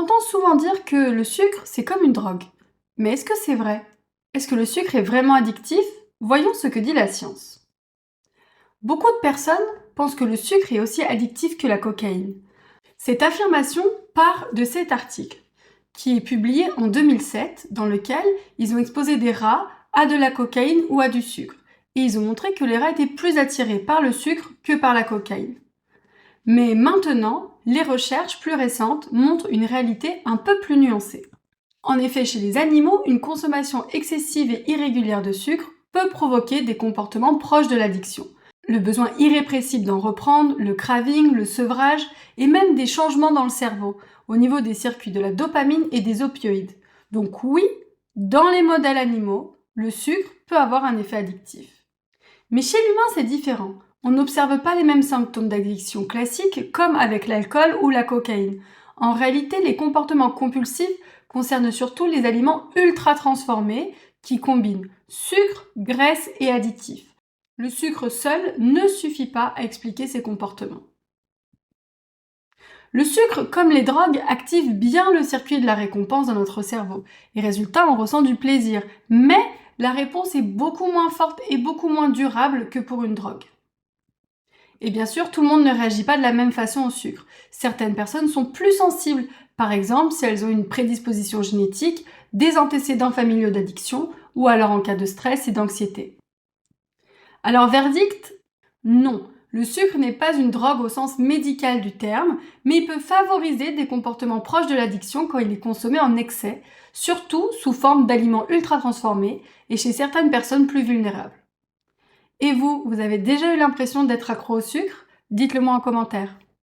entend souvent dire que le sucre, c'est comme une drogue. Mais est-ce que c'est vrai? Est-ce que le sucre est vraiment addictif? Voyons ce que dit la science. Beaucoup de personnes pensent que le sucre est aussi addictif que la cocaïne. Cette affirmation part de cet article, qui est publié en 2007, dans lequel ils ont exposé des rats à de la cocaïne ou à du sucre. Et ils ont montré que les rats étaient plus attirés par le sucre que par la cocaïne. Mais maintenant, les recherches plus récentes montrent une réalité un peu plus nuancée. En effet, chez les animaux, une consommation excessive et irrégulière de sucre peut provoquer des comportements proches de l'addiction. Le besoin irrépressible d'en reprendre, le craving, le sevrage et même des changements dans le cerveau au niveau des circuits de la dopamine et des opioïdes. Donc oui, dans les modèles animaux, le sucre peut avoir un effet addictif. Mais chez l'humain, c'est différent. On n'observe pas les mêmes symptômes d'addiction classiques comme avec l'alcool ou la cocaïne. En réalité, les comportements compulsifs concernent surtout les aliments ultra transformés qui combinent sucre, graisse et additifs. Le sucre seul ne suffit pas à expliquer ces comportements. Le sucre, comme les drogues, active bien le circuit de la récompense dans notre cerveau. Et résultat, on ressent du plaisir. Mais la réponse est beaucoup moins forte et beaucoup moins durable que pour une drogue. Et bien sûr, tout le monde ne réagit pas de la même façon au sucre. Certaines personnes sont plus sensibles, par exemple si elles ont une prédisposition génétique, des antécédents familiaux d'addiction, ou alors en cas de stress et d'anxiété. Alors verdict? Non. Le sucre n'est pas une drogue au sens médical du terme, mais il peut favoriser des comportements proches de l'addiction quand il est consommé en excès, surtout sous forme d'aliments ultra transformés et chez certaines personnes plus vulnérables. Et vous avez déjà eu l'impression d'être accro au sucre? Dites-le moi en commentaire.